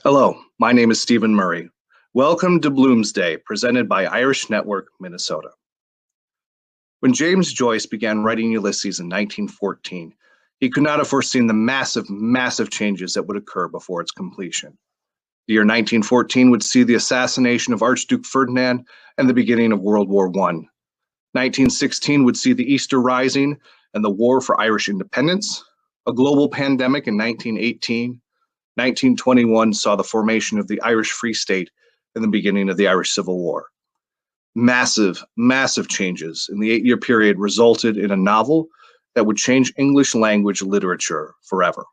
Hello, my name is Stephen Murray. Welcome to Bloomsday, presented by Irish Network, Minnesota. When James Joyce began writing Ulysses in 1914, he could not have foreseen the massive changes that would occur before its completion. The year 1914 would see the assassination of Archduke Ferdinand and the beginning of World War I. 1916 would see the Easter Rising and the War for Irish Independence, a global pandemic in 1918. 1921 saw the formation of the Irish Free State and the beginning of the Irish Civil War. Massive changes in the 8-year period resulted in a novel that would change English language literature forever.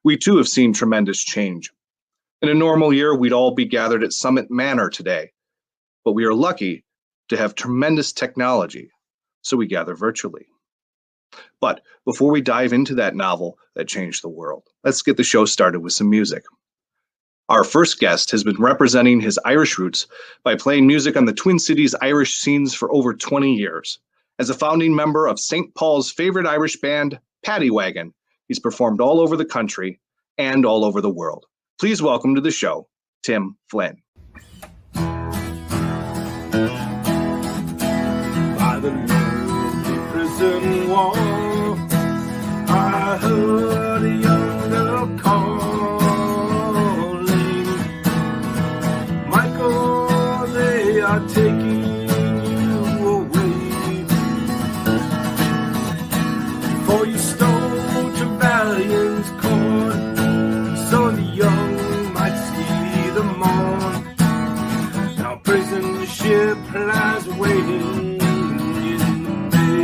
We too have seen tremendous change. In a normal year, we'd all be gathered at Summit Manor today, but we are lucky to have tremendous technology, so we gather virtually. But before we dive into that novel that changed the world, let's get the show started with some music. Our first guest has been representing his Irish roots by playing music on the Twin Cities Irish scenes for over 20 years. As a founding member of St. Paul's favorite Irish band, Paddy Wagon, he's performed all over the country and all over the world. Please welcome to the show, Tim Flynn. By the lonely prison wall, I heard a young girl calling, Michael, they are taking you away, for you stole Trevelyan's court, so the young might see the morn. Now prison ship lies waiting in the bay.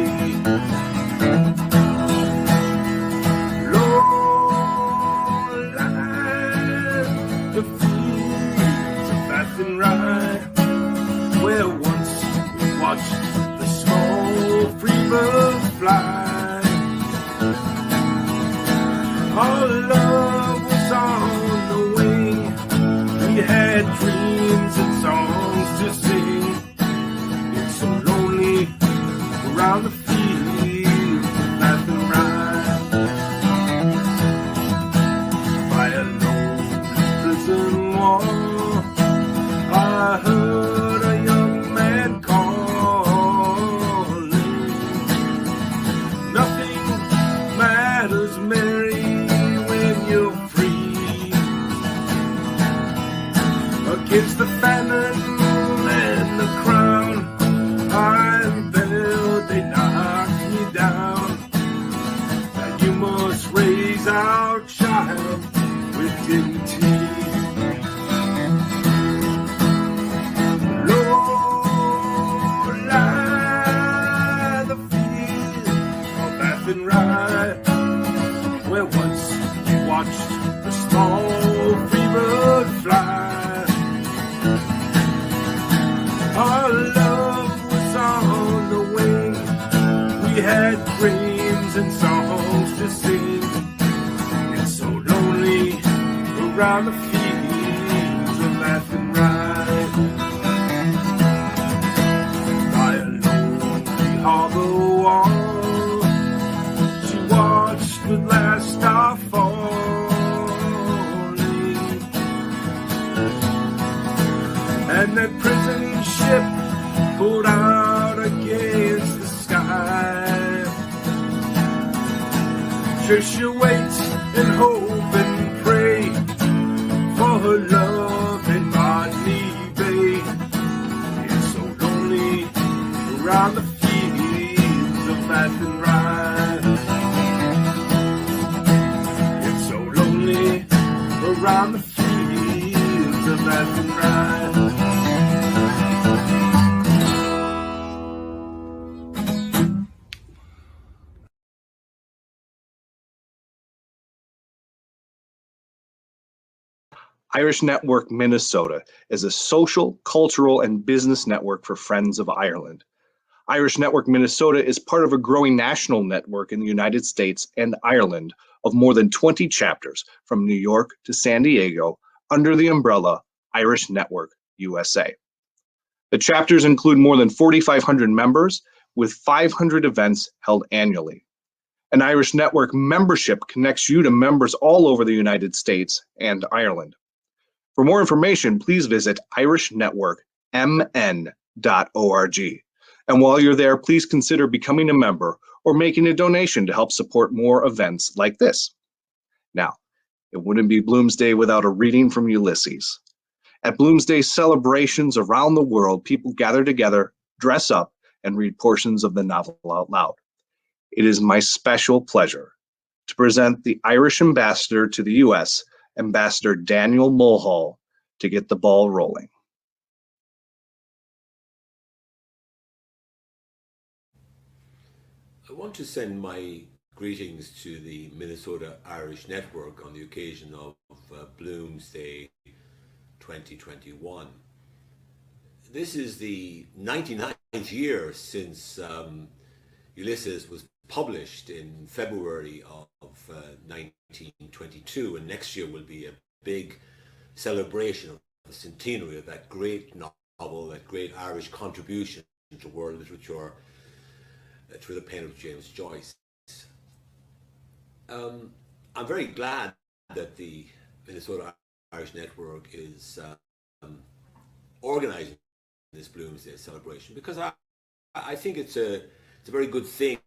Lord, lies the fields of Bath and Rye, where once we watched the small free bird fly. Our love was on the wing, we had dreams and songs to sing. It's so lonely around the fields of Bath and Rye. By a lonely prison wall, I heard a young man calling. Nothing matters, Mary, when you're free. Against the famine and the crown, I'm belled, they knocked me down. Now you must raise our child with dignity. Lord, lie the fields of Bath and Rye, where once we watched the small free bird fly. Our love was on the wing, we had dreams and songs to sing. It's so lonely around the fields of Bath and Rye. By a lonely harbor wall, she watched the last star falling, and that prison ship pulled out against the sky. Sure, she'll wait and hope and pray for her love in Botany Bay. It's so lonely around the fields of Bath and Rye. It's so lonely around the fields of Bath and Rye. Irish Network Minnesota is a social, cultural, and business network for Friends of Ireland. Irish Network Minnesota is part of a growing national network in the United States and Ireland of more than 20 chapters from New York to San Diego under the umbrella Irish Network USA. The chapters include more than 4,500 members with 500 events held annually. An Irish Network membership connects you to members all over the United States and Ireland. For more information, please visit irishnetworkmn.org. And while you're there, please consider becoming a member or making a donation to help support more events like this. Now, it wouldn't be Bloomsday without a reading from Ulysses. At Bloomsday celebrations around the world, people gather together, dress up, and read portions of the novel out loud. It is my special pleasure to present the Irish ambassador to the U.S., Ambassador Daniel Mulhall, to get the ball rolling. I want to send my greetings to the Minnesota Irish Network on the occasion of Bloomsday 2021. This is the 99th year since Ulysses was published in February of 1922, and next year will be a big celebration of the centenary of that great novel, that great Irish contribution to world literature through the pen of James Joyce. I'm very glad that the Minnesota Irish Network is organizing this Bloomsday celebration, because I think it's a very good thing,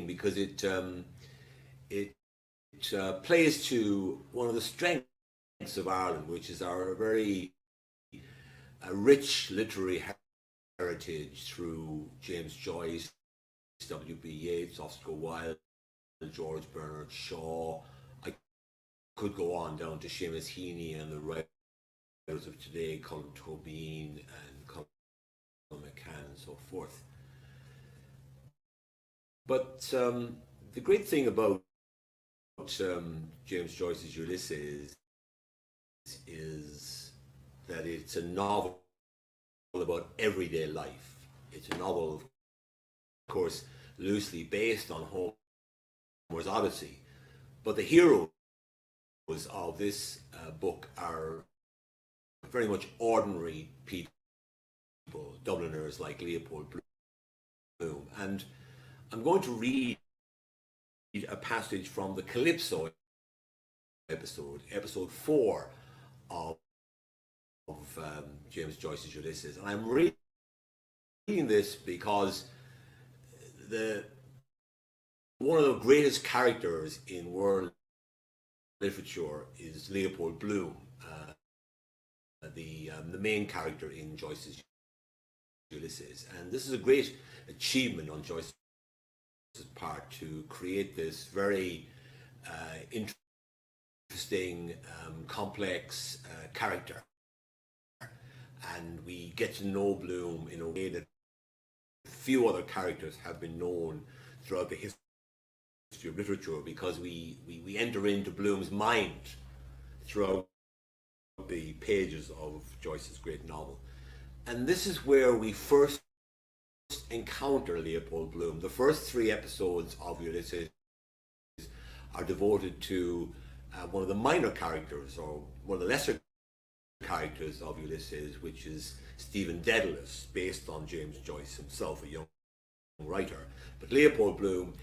because it plays to one of the strengths of Ireland, which is our very rich literary heritage through James Joyce, W.B. Yeats, Oscar Wilde, George Bernard Shaw. I could go on down to Seamus Heaney and the writers of today, Colin Tobin and Colin McCann and so forth. But the great thing about James Joyce's Ulysses is that it's a novel about everyday life. It's a novel, of course, loosely based on Homer's Odyssey, but the heroes of this book are very much ordinary people, Dubliners like Leopold Bloom. And I'm going to read a passage from the Calypso episode 4 of James Joyce's Ulysses. And I'm reading this because one of the greatest characters in world literature is Leopold Bloom, the main character in Joyce's Ulysses. And this is a great achievement on Joyce's part to create this very interesting, complex character. And we get to know Bloom in a way that few other characters have been known throughout the history of literature, because we enter into Bloom's mind throughout the pages of Joyce's great novel. And this is where we first encounter Leopold Bloom. The first 3 episodes of Ulysses are devoted to one of the minor characters, or one of the lesser characters of Ulysses, which is Stephen Dedalus, based on James Joyce himself, a young writer. But Leopold Bloom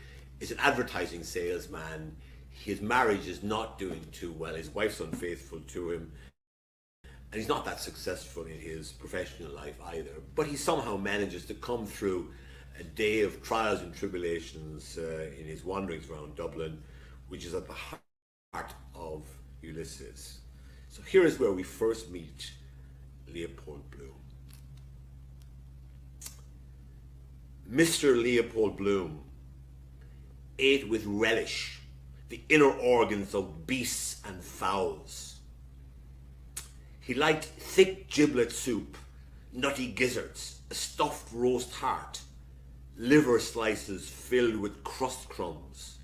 is an advertising salesman. His marriage is not doing too well. His wife's unfaithful to him, and he's not that successful in his professional life either. But he somehow manages to come through a day of trials and tribulations in his wanderings around Dublin, which is at the heart of Ulysses. So here is where we first meet Leopold Bloom. Mr. Leopold Bloom ate with relish the inner organs of beasts and fowls. He liked thick giblet soup, nutty gizzards, a stuffed roast heart, liver slices filled with crust crumbs,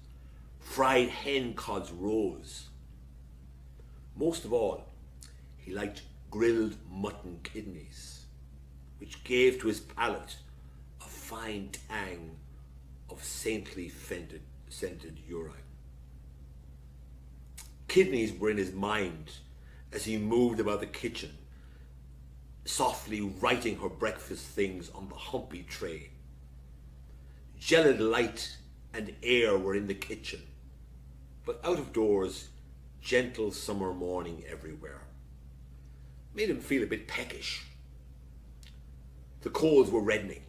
fried hen cod's roes. Most of all, he liked grilled mutton kidneys, which gave to his palate a fine tang of saintly scented urine. Kidneys were in his mind as he moved about the kitchen, softly writing her breakfast things on the humpy tray. Gelid light and air were in the kitchen, but out of doors, gentle summer morning everywhere. made him feel a bit peckish. The coals were reddening.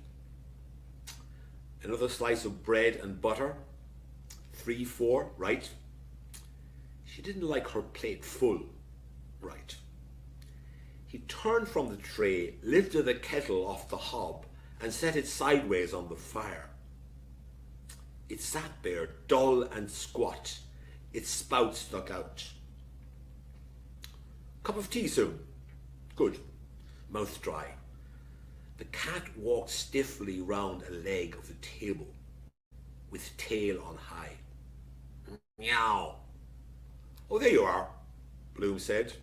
Another slice of bread and butter. 3, 4, right? She didn't like her plate full, right? He turned from the tray, lifted the kettle off the hob, and set it sideways on the fire. It sat there, dull and squat, its spout stuck out. Cup of tea soon. Good. Mouth dry. The cat walked stiffly round a leg of the table, with tail on high. Meow. Oh, there you are, Bloom said,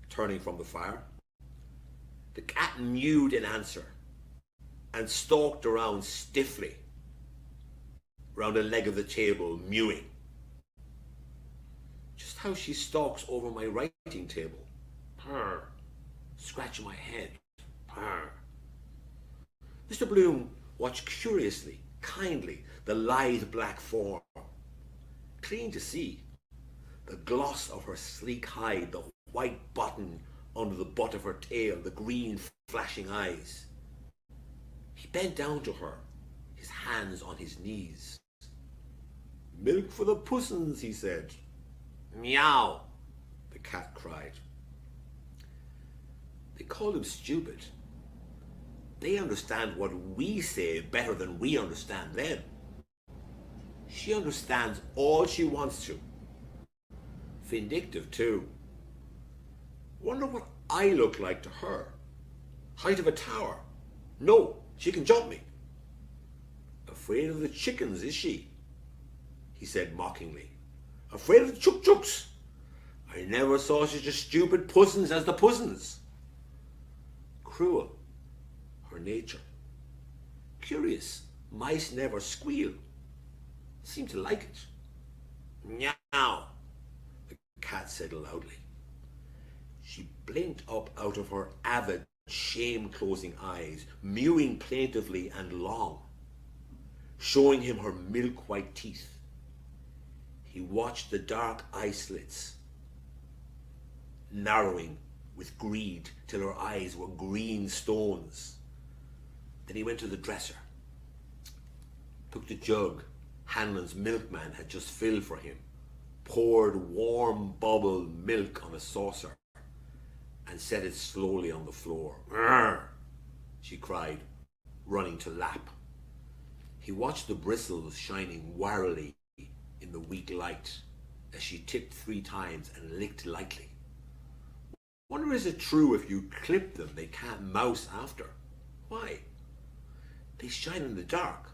turning from the fire. The cat mewed in answer and stalked around stiffly, round a leg of the table, mewing. Just how she stalks over my writing table. Purr. Scratching my head. Purr. Mr. Bloom watched curiously, kindly, the lithe black form. Clean to see. The gloss of her sleek hide, the white button under the butt of her tail, the green flashing eyes. He bent down to her, his hands on his knees. Milk for the pussins, he said. Meow, the cat cried. They call him stupid. They understand what we say better than we understand them. She understands all she wants to. Vindictive too. Wonder what I look like to her. Height of a tower. No, she can jump me. Afraid of the chickens, is she? He said mockingly. Afraid of the chuk-chuks. I never saw such a stupid pussins as the pussins. Cruel, her nature. Curious, mice never squeal. Seem to like it. Meow, the cat said loudly. She blinked up out of her avid, shame-closing eyes, mewing plaintively and long, showing him her milk-white teeth. He watched the dark eye slits, narrowing with greed till her eyes were green stones. Then he went to the dresser, took the jug Hanlon's milkman had just filled for him, poured warm bubbled milk on a saucer, and set it slowly on the floor. "Arr!" she cried, running to lap. He watched the bristles shining warily in the weak light as she tipped 3 times and licked lightly. Wonder is it true if you clip them they can't mouse after? Why? They shine in the dark.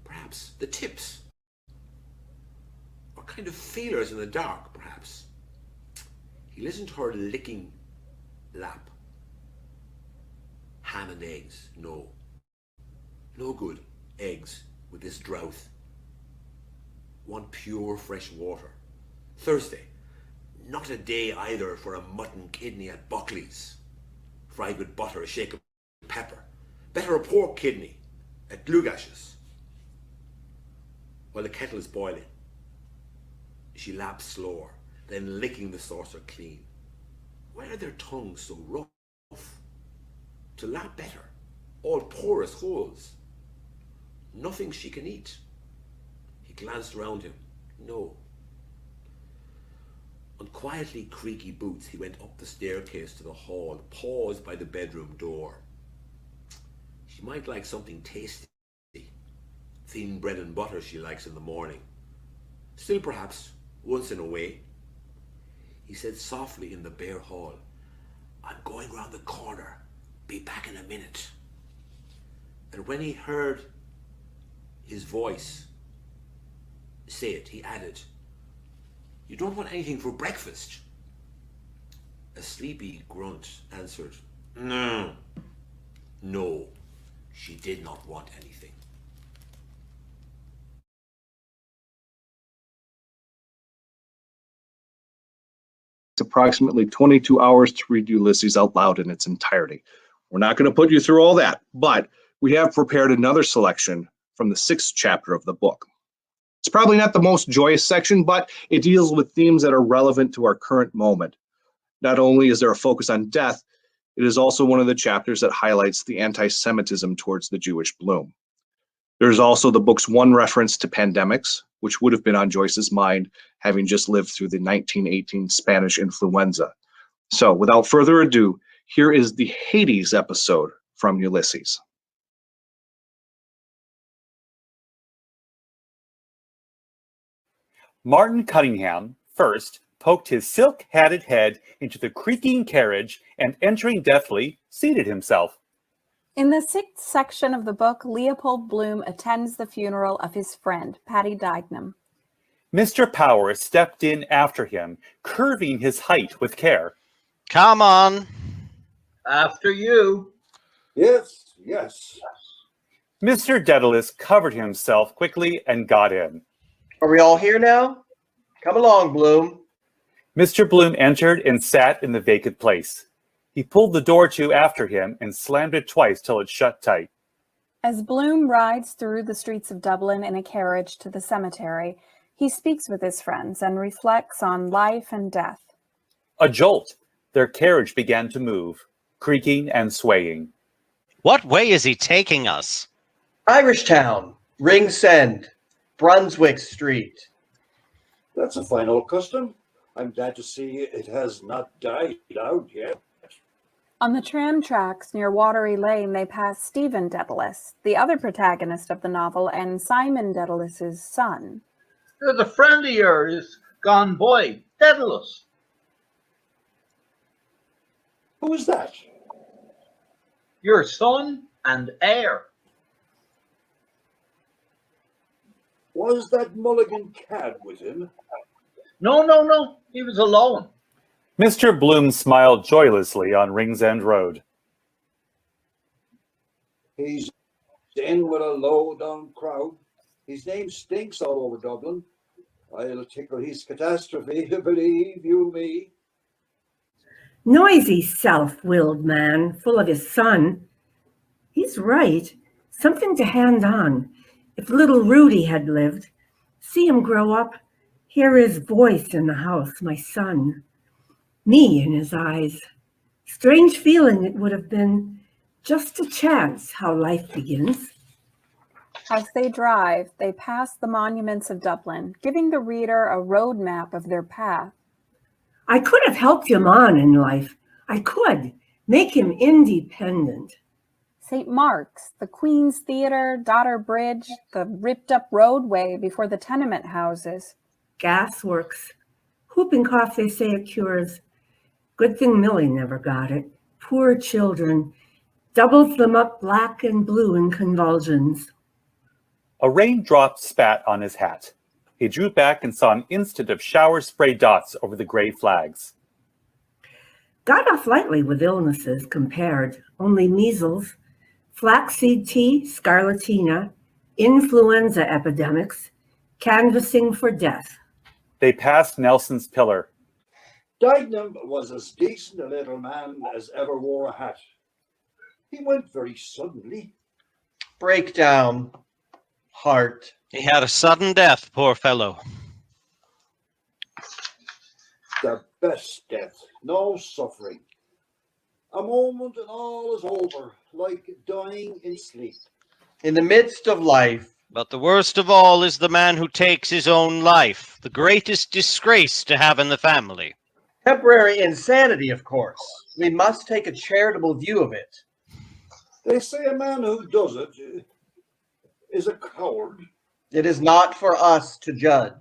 Perhaps the tips. Or kind of feelers in the dark, perhaps. He listened to her licking lap. Ham and eggs, no. No good eggs with this drought. Want pure fresh water. Thursday, not a day either for a mutton kidney at Buckley's, fried with butter, a shake of pepper. Better a pork kidney at Glugash's. While the kettle is boiling, she laps slower, then licking the saucer clean. Why are their tongues so rough? To lap better, all porous holes. Nothing she can eat. He glanced around him. No. On quietly creaky boots, he went up the staircase to the hall, paused by the bedroom door. She might like something tasty. Thin bread and butter she likes in the morning. Still perhaps, once in a way. He said softly in the bare hall, "I'm going round the corner. Be back in a minute." And when he heard his voice say it, he added, "You don't want anything for breakfast?" A sleepy grunt answered, "No." No, she did not want anything. It's approximately 22 hours to read Ulysses out loud in its entirety. We're not going to put you through all that, but we have prepared another selection from the 6th chapter of the book. It's probably not the most joyous section, but it deals with themes that are relevant to our current moment. Not only is there a focus on death, it is also one of the chapters that highlights the anti-Semitism towards the Jewish Bloom. There is also the book's one reference to pandemics, which would have been on Joyce's mind, having just lived through the 1918 Spanish influenza. So, without further ado, here is the Hades episode from Ulysses. Martin Cunningham, first, poked his silk-hatted head into the creaking carriage and, entering deftly, seated himself. In the 6th section of the book, Leopold Bloom attends the funeral of his friend, Patty Dignam. Mr. Power stepped in after him, curving his height with care. Come on. After you. Yes, yes. Mr. Daedalus covered himself quickly and got in. Are we all here now? Come along, Bloom. Mr. Bloom entered and sat in the vacant place. He pulled the door to after him and slammed it twice till it shut tight. As Bloom rides through the streets of Dublin in a carriage to the cemetery, he speaks with his friends and reflects on life and death. A jolt. Their carriage began to move, creaking and swaying. What way is he taking us? Irishtown, Ringsend, Brunswick Street. That's a fine old custom. I'm glad to see it has not died out yet. On the tram tracks near Watery Lane, they pass Stephen Daedalus, the other protagonist of the novel, and Simon Daedalus's son. There's a friend of yours gone boy, Daedalus. Who is that? Your son and heir. Was that Mulligan cad with him? No. He was alone. Mr. Bloom smiled joylessly on Ringsend Road. He's in with a low-down crowd. His name stinks all over Dublin. I'll tickle his catastrophe, believe you me. Noisy, self-willed man, full of his son. He's right. Something to hand on. If little Rudy had lived, see him grow up, hear his voice in the house, my son. Me in his eyes. Strange feeling it would have been, just a chance how life begins. As they drive, they pass the monuments of Dublin, giving the reader a road map of their path. I could have helped him on in life. I could make him independent. St. Mark's, the Queen's Theatre, Dodder Bridge, the ripped-up roadway before the tenement houses. Gasworks. Whooping cough, they say it cures. Good thing Millie never got it. Poor children. Doubles them up black and blue in convulsions. A raindrop spat on his hat. He drew back and saw an instant of shower spray dots over the gray flags. Got off lightly with illnesses compared. Only measles, flaxseed tea, scarlatina, influenza epidemics, canvassing for death. They passed Nelson's pillar. Dignam was as decent a little man as ever wore a hat. He went very suddenly. Breakdown. Heart. He had a sudden death, poor fellow. The best death, no suffering. A moment and all is over, like dying in sleep. In the midst of life. But the worst of all is the man who takes his own life, the greatest disgrace to have in the family. Temporary insanity, of course. We must take a charitable view of it. They say a man who does it is a coward. It is not for us to judge.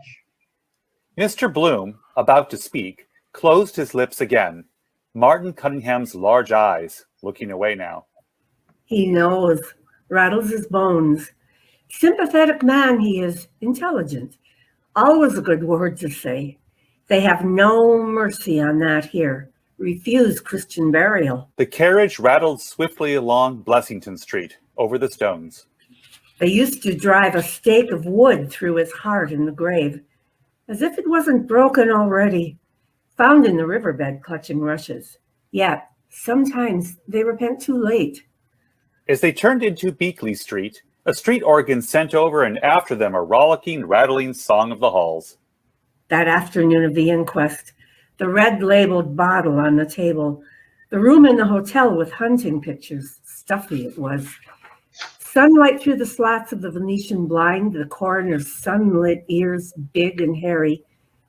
Mr. Bloom, about to speak, closed his lips again. Martin Cunningham's large eyes, looking away now. He knows, rattles his bones. Sympathetic man he is, intelligent. Always a good word to say. They have no mercy on that here. Refuse Christian burial. The carriage rattled swiftly along Blessington Street, over the stones. They used to drive a stake of wood through his heart in the grave, as if it wasn't broken already, found in the riverbed clutching rushes. Yet, sometimes they repent too late. As they turned into Beakley Street, a street organ sent over and after them a rollicking, rattling song of the halls. That afternoon of the inquest, the red-labeled bottle on the table, the room in the hotel with hunting pictures. Stuffy it was. Sunlight through the slats of the Venetian blind, the coroner's sunlit ears big and hairy,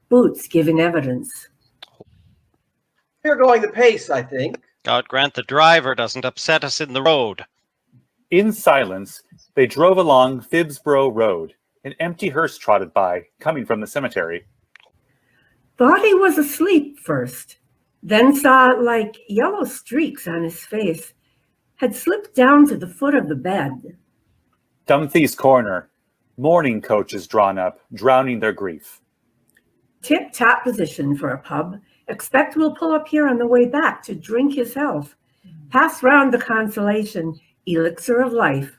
boots giving evidence. You're going the pace, I think. God grant the driver doesn't upset us in the road. In silence, they drove along Phibbsborough Road. An empty hearse trotted by, coming from the cemetery. Thought he was asleep first, then saw like yellow streaks on his face, had slipped down to the foot of the bed. Dumfries Corner. Mourning coaches drawn up, drowning their grief. Tip-top position for a pub. Expect we'll pull up here on the way back to drink his health. Pass round the consolation, elixir of life.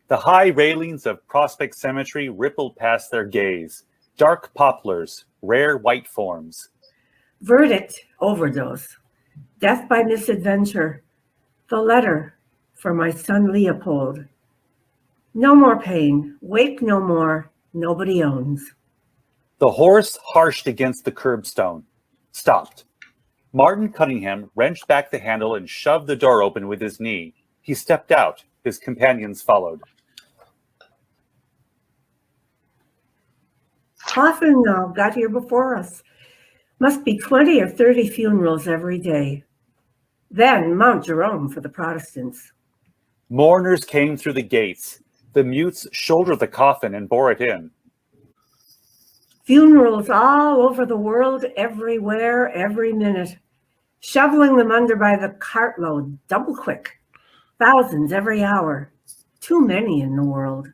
The high railings of Prospect Cemetery rippled past their gaze. Dark poplars, rare white forms. Verdict, overdose. Death by misadventure. The letter for my son Leopold. No more pain. Wake no more. Nobody owns. The horse harshed against the curbstone. Stopped. Martin Cunningham wrenched back the handle and shoved the door open with his knee. He stepped out. His companions followed. Coffin got here before us. Must be 20 or 30 funerals every day. Then Mount Jerome for the Protestants. Mourners came through the gates. The mutes shouldered the coffin and bore it in. Funerals all over the world, everywhere, every minute. Shoveling them under by the cartload, double quick. Thousands every hour. Too many in the world.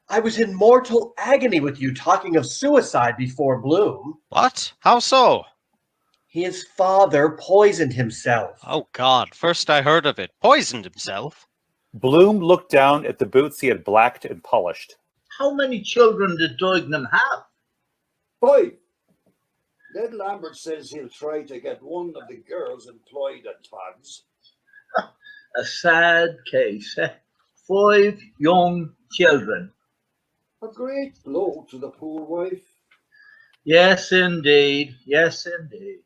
I was in mortal agony with you talking of suicide before Bloom. What? How so? His father poisoned himself. Oh, God. First I heard of it. Poisoned himself. Bloom looked down at the boots he had blacked and polished. How many children did Duignan have? 5. Ned Lambert says he'll try to get one of the girls employed at Todd's. A sad case, eh? 5 young children. A great blow to the poor wife. Yes, indeed. Yes, indeed.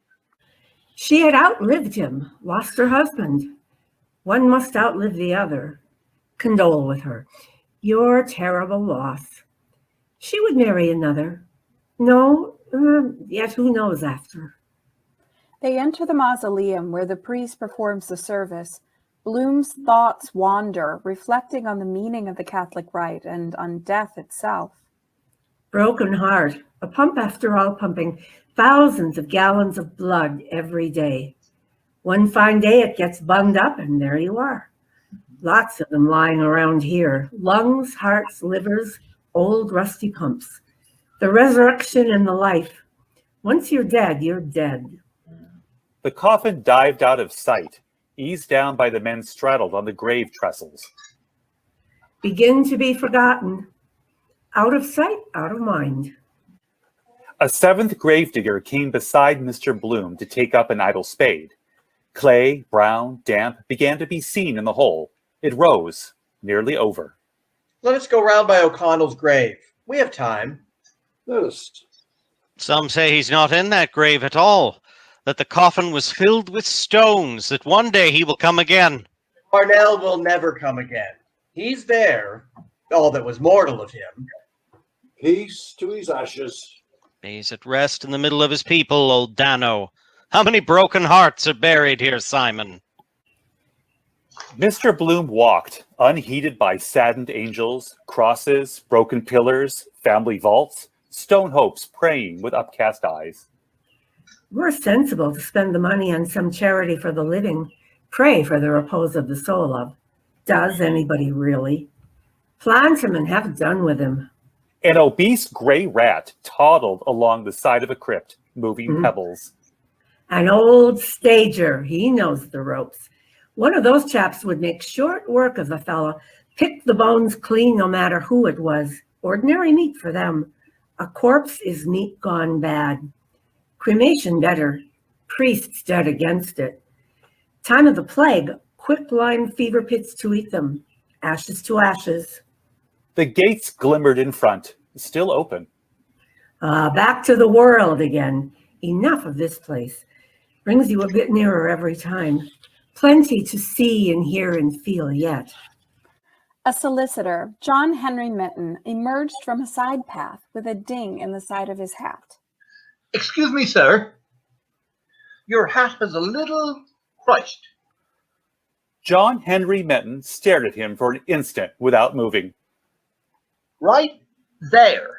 She had outlived him, lost her husband. One must outlive the other. Condole with her. Your terrible loss. She would marry another. No, yet who knows after. They enter the mausoleum where the priest performs the service. Bloom's thoughts wander, reflecting on the meaning of the Catholic rite and on death itself. Broken heart, a pump after all pumping, thousands of gallons of blood every day. One fine day it gets bunged up and there you are. Lots of them lying around here. Lungs, hearts, livers, old rusty pumps. The resurrection and the life. Once you're dead, you're dead. The coffin dived out of sight, eased down by the men straddled on the grave trestles. Begin to be forgotten. Out of sight, out of mind. A 7th gravedigger came beside Mr. Bloom to take up an idle spade. Clay, brown, damp, began to be seen in the hole. It rose, nearly over. Let us go round by O'Connell's grave. We have time. Let us. Some say he's not in that grave at all, that the coffin was filled with stones, that one day he will come again. Parnell will never come again. He's there, all that was mortal of him. Peace to his ashes. He's at rest in the middle of his people, old Dano. How many broken hearts are buried here, Simon? Mr. Bloom walked, unheeded by saddened angels, crosses, broken pillars, family vaults, stone hopes praying with upcast eyes. More sensible to spend the money on some charity for the living, pray for the repose of the soul of. Does anybody really? Plant him and have done with him. An obese gray rat toddled along the side of a crypt, moving pebbles. An old stager, he knows the ropes. One of those chaps would make short work of a fellow, pick the bones clean no matter who it was. Ordinary meat for them. A corpse is meat gone bad. Cremation better. Priests dead against it. Time of the plague, quick-lime fever pits to eat them. Ashes to ashes. The gates glimmered in front, still open. Back to the world again. Enough of this place. Brings you a bit nearer every time. Plenty to see and hear and feel yet. A solicitor, John Henry Mitten, emerged from a side path with a ding in the side of his hat. Excuse me, sir. Your hat has a little Christ. John Henry Mitten stared at him for an instant without moving. Right there.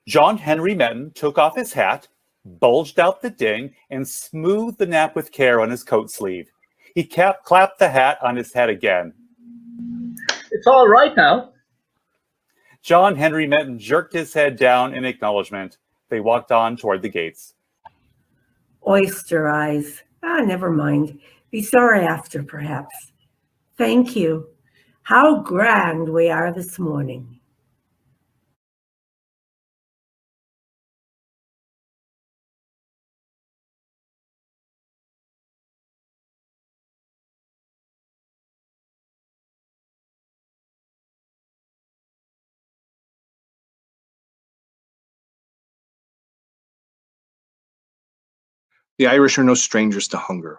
John Henry Mitten took off his hat, bulged out the ding, and smoothed the nap with care on his coat sleeve. He clapped the hat on his head again. It's all right now. John Henry Mitten jerked his head down in acknowledgement. They walked on toward the gates. Oyster eyes. Never mind. Be sorry after, perhaps. Thank you. How grand we are this morning. The Irish are no strangers to hunger.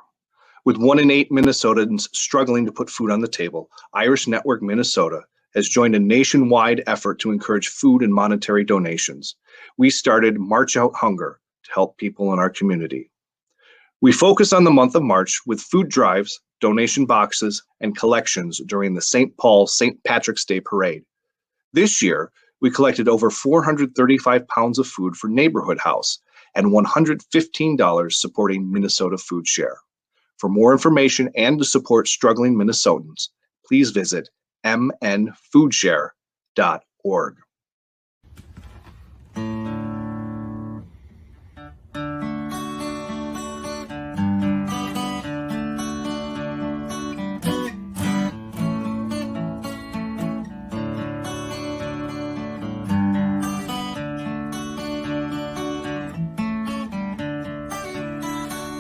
With 1 in 8 Minnesotans struggling to put food on the table, Irish Network Minnesota has joined a nationwide effort to encourage food and monetary donations. We started March Out Hunger to help people in our community. We focus on the month of March with food drives, donation boxes, and collections during the St. Paul St. Patrick's Day Parade. This year, we collected over 435 pounds of food for Neighborhood House and $115 supporting Minnesota Food Share. For more information and to support struggling Minnesotans, please visit mnfoodshare.org.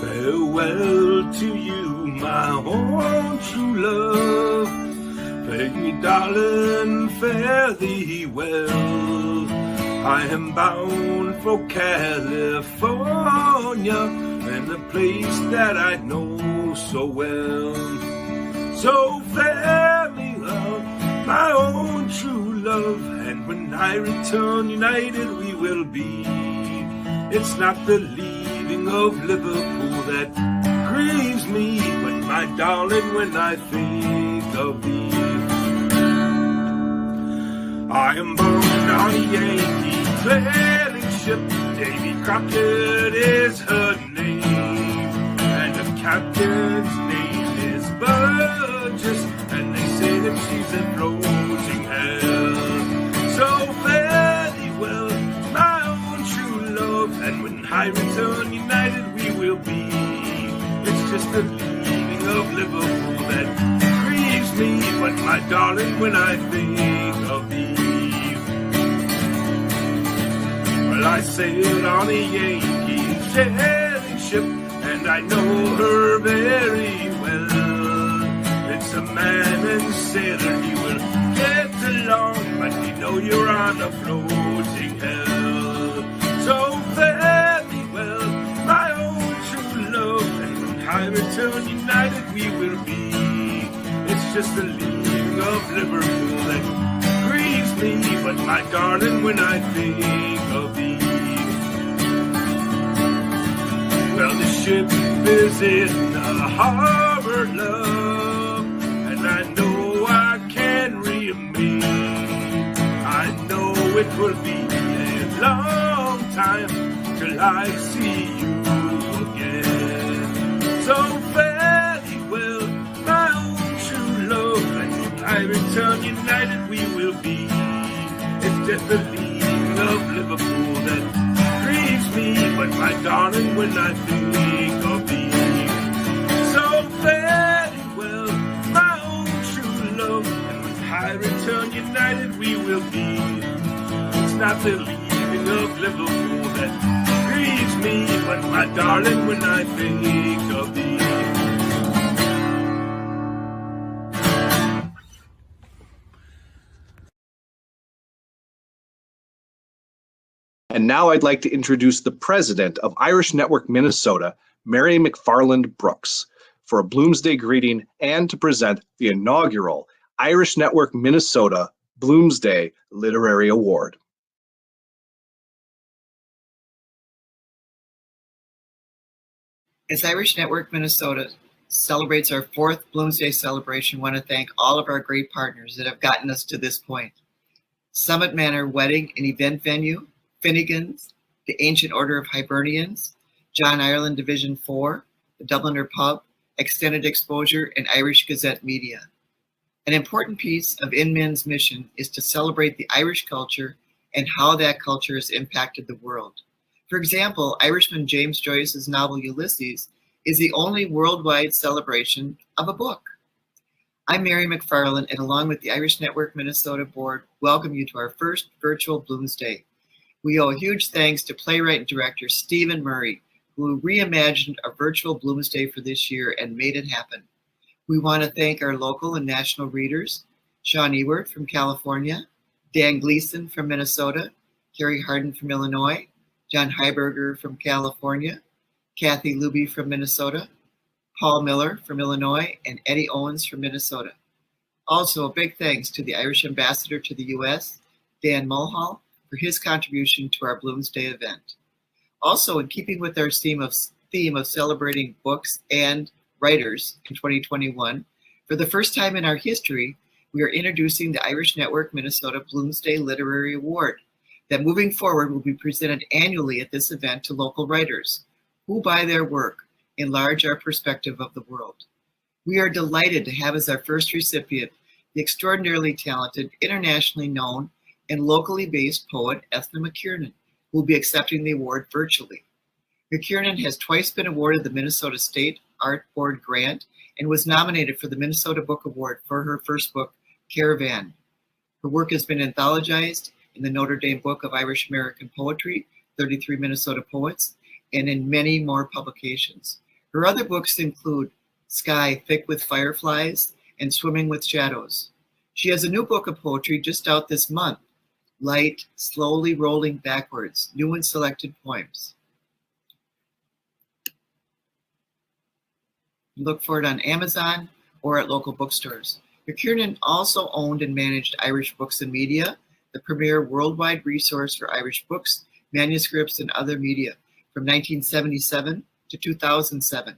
Farewell to you, my own true love. Take me, darling, fare thee well. I am bound for California, and a place that I know so well. So fare me well, my own true love, and when I return united we will be. It's not the leaving of Liverpool that grieves me, but my darling, when I think of thee. I am bound on a Yankee sailing ship, Davy Crockett is her name, and the captain's name is Burgess, and they say that she's a floating hell. So fare thee well, my own true love, and when I return united we will be. It's just the leaving of Liverpool that grieves me, but my darling, when I think of thee. Well, I sailed on a Yankee sailing ship, and I know her very well. It's a man and sailor, he will get along, but we know you're on a floating hell. So fare me well, my own true love, and when I return united we will be. It's just the leaving of Liverpool that grieves me, but my darling, when I think of thee. Well, the ship is in the harbor, love, and I know I can remain. I know it will be a long time till I see you again. So fare thee well, my own true love, and when I return united we will be. It's just the leaving of Liverpool that grieves me, but my darling, when I think of thee. So fare thee well, my own true love, and when I return united we will be. It's not the leaving of Liverpool that grieves me, but my darling, when I think of thee. And now I'd like to introduce the president of Irish Network Minnesota, Mary McFarland Brooks, for a Bloomsday greeting and to present the inaugural Irish Network Minnesota Bloomsday Literary Award. As Irish Network Minnesota celebrates our 4th Bloomsday celebration, I want to thank all of our great partners that have gotten us to this point. Summit Manor Wedding and Event Venue, Finnegan's, the Ancient Order of Hibernians, John Ireland Division 4, the Dubliner Pub, Extended Exposure, and Irish Gazette Media. An important piece of Inman's mission is to celebrate the Irish culture and how that culture has impacted the world. For example, Irishman James Joyce's novel Ulysses is the only worldwide celebration of a book. I'm Mary McFarland, and along with the Irish Network Minnesota Board, welcome you to our first virtual Bloomsday. We owe a huge thanks to playwright and director Stephen Murray, who reimagined a virtual Bloomsday for this year and made it happen. We want to thank our local and national readers, Sean Ewert from California, Dan Gleason from Minnesota, Carrie Harden from Illinois, John Heiberger from California, Kathy Luby from Minnesota, Paul Miller from Illinois, and Eddie Owens from Minnesota. Also, a big thanks to the Irish Ambassador to the U.S., Dan Mulhall, for his contribution to our Bloomsday event. Also, in keeping with our theme of celebrating books and writers in 2021, for the first time in our history, we are introducing the Irish Network Minnesota Bloomsday Literary Award that moving forward will be presented annually at this event to local writers who, by their work, enlarge our perspective of the world. We are delighted to have as our first recipient the extraordinarily talented, internationally known, and locally based poet Ethna McKiernan, who will be accepting the award virtually. McKiernan has twice been awarded the Minnesota State Art Board grant and was nominated for the Minnesota Book Award for her first book, Caravan. Her work has been anthologized in the Notre Dame Book of Irish American Poetry, 33 Minnesota Poets, and in many more publications. Her other books include Sky Thick with Fireflies and Swimming with Shadows. She has a new book of poetry just out this month, Light Slowly Rolling Backwards, New and Selected Poems. Look for it on Amazon or at local bookstores. McKiernan also owned and managed Irish Books and Media, the premier worldwide resource for Irish books, manuscripts, and other media from 1977 to 2007.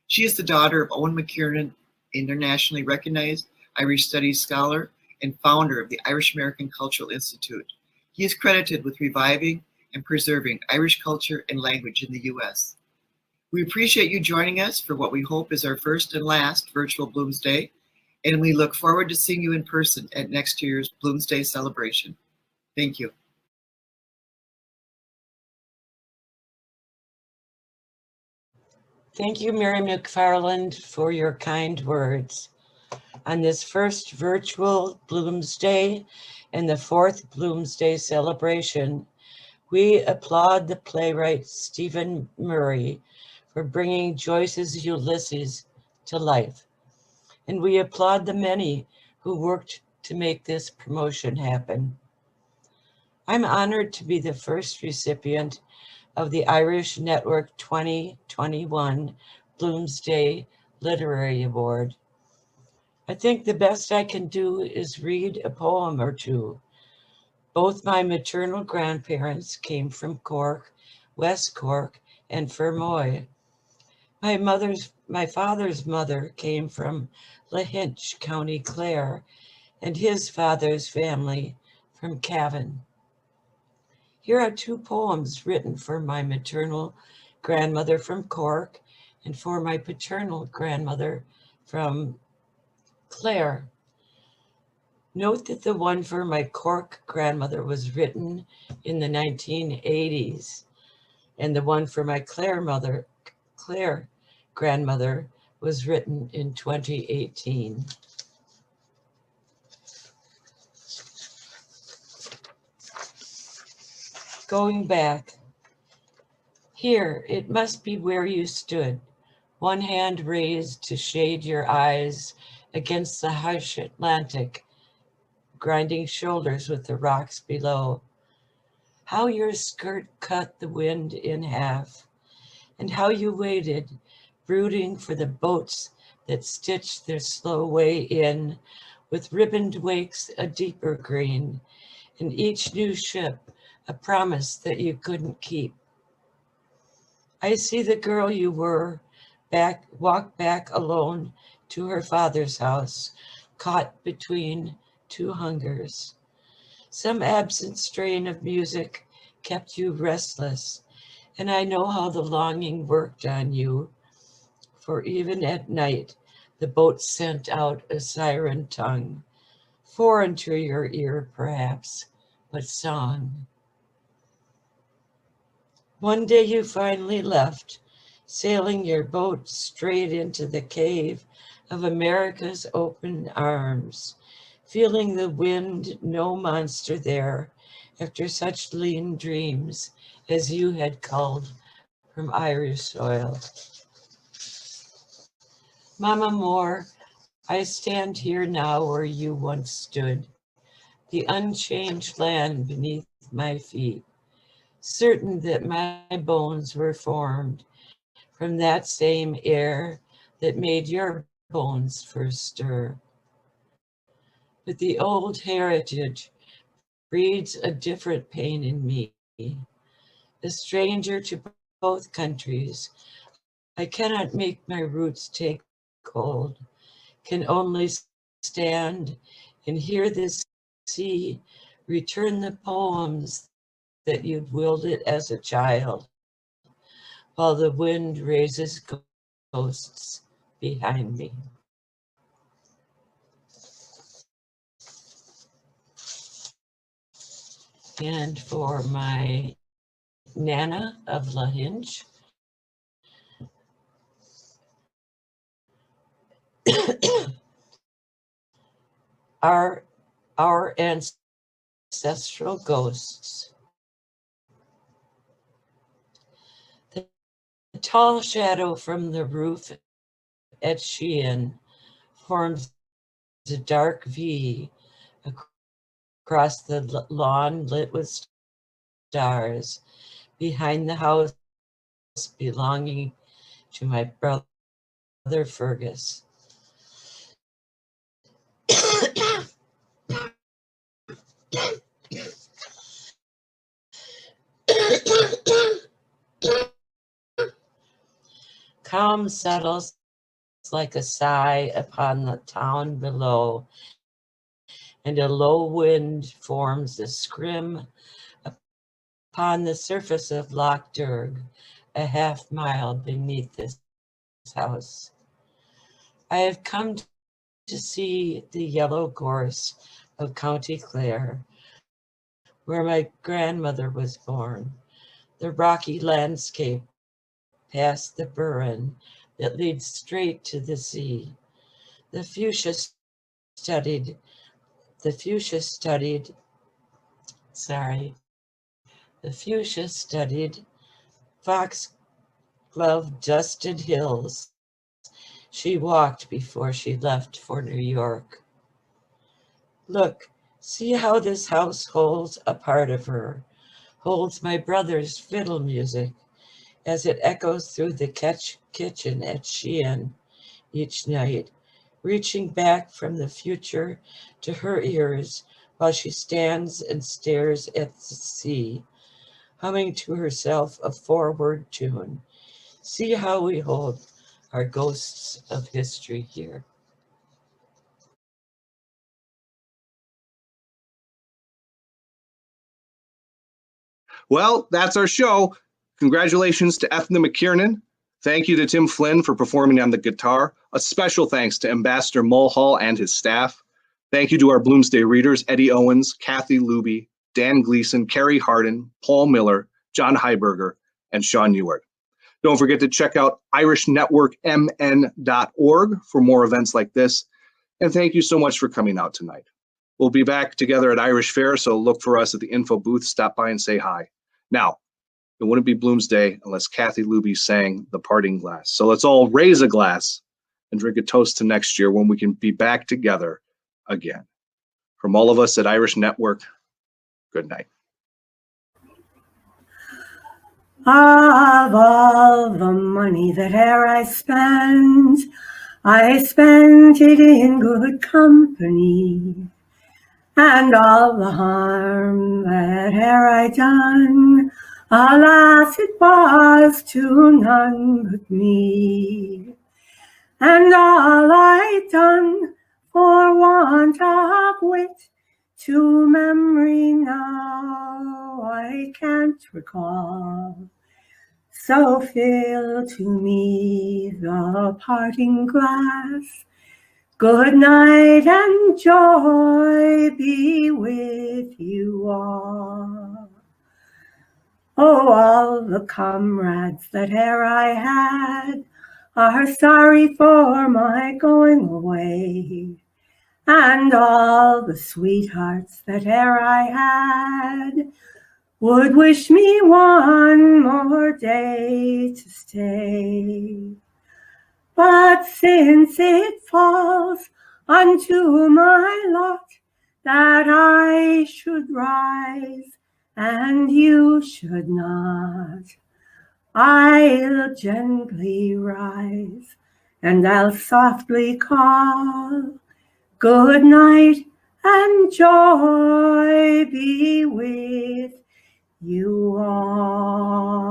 She is the daughter of Owen McKiernan, internationally recognized Irish Studies scholar and founder of the Irish American Cultural Institute. He is credited with reviving and preserving Irish culture and language in the U.S. We appreciate you joining us for what we hope is our first and last virtual Bloomsday, and we look forward to seeing you in person at next year's Bloomsday celebration. Thank you. Thank you, Mary McFarland, for your kind words. On this first virtual Bloomsday and the 4th Bloomsday celebration, we applaud the playwright Stephen Murray for bringing Joyce's Ulysses to life. And we applaud the many who worked to make this promotion happen. I'm honored to be the first recipient of the Irish Network 2021 Bloomsday Literary Award. I think the best I can do is read a poem or two. Both my maternal grandparents came from Cork, West Cork, and Fermoy. My father's mother came from Lahinch, County Clare, and his father's family from Cavan. Here are two poems written for my maternal grandmother from Cork and for my paternal grandmother from Clare. Note that the one for my Cork grandmother was written in the 1980s, and the one for my Clare grandmother was written in 2018. Going back, here, it must be where you stood, one hand raised to shade your eyes against the harsh Atlantic, grinding shoulders with the rocks below. how your skirt cut the wind in half, and how you waited, brooding for the boats that stitched their slow way in, with ribboned wakes a deeper green, and each new ship a promise that you couldn't keep. I see the girl you were, walk back alone to her father's house, caught between two hungers. Some absent strain of music kept you restless, and I know how the longing worked on you, for even at night the boat sent out a siren tongue, foreign to your ear perhaps, but song. One day you finally left, sailing your boat straight into the cave of America's open arms, feeling the wind no monster there after such lean dreams as you had culled from Irish soil. Mama Moore, I stand here now where you once stood, the unchanged land beneath my feet, certain that my bones were formed from that same air that made your bones first stir. But the old heritage breeds a different pain in me. A stranger to both countries, I cannot make my roots take hold, can only stand and hear this sea return the poems that you'd willed it as a child, while the wind raises ghosts behind me. And for my Nana of Lahinch, our ancestral ghosts. The tall shadow from the roof at Sheehan forms a dark V across the lawn lit with stars behind the house belonging to my brother Fergus. Calm settles like a sigh upon the town below, and a low wind forms a scrim upon the surface of Loch Derg, a half mile beneath this house. I have come to see the yellow gorse of County Clare, where my grandmother was born, the rocky landscape past the burren that leads straight to the sea. The fuchsia studied foxglove dusted hills she walked before she left for New York. Look, see how this house holds a part of her, holds my brother's fiddle music as it echoes through the kitchen at Sheehan each night, reaching back from the future to her ears while she stands and stares at the sea, humming to herself a forward tune. See how we hold our ghosts of history here. Well, that's our show. Congratulations to Ethna McKiernan. Thank you to Tim Flynn for performing on the guitar. A special thanks to Ambassador Mulhall and his staff. Thank you to our Bloomsday readers, Eddie Owens, Kathy Luby, Dan Gleason, Kerry Hardin, Paul Miller, John Heiberger, and Sean Ewart. Don't forget to check out irishnetworkmn.org for more events like this. And thank you so much for coming out tonight. We'll be back together at Irish Fair, so look for us at the info booth. Stop by and say hi. Now, it wouldn't be Bloomsday unless Kathy Luby sang The Parting Glass. So let's all raise a glass and drink a toast to next year when we can be back together again. From all of us at Irish Network, good night. Of all the money that e'er I spent it in good company. And all the harm that e'er I done, alas, it was to none but me. And all I done for want of wit, to memory now I can't recall. So fill to me the parting glass. Good night and joy be with you all. Oh, all the comrades that e'er I had are sorry for my going away. And all the sweethearts that e'er I had would wish me one more day to stay. But since it falls unto my lot that I should rise and you should not, I'll gently rise and I'll softly call, good night and joy be with you all.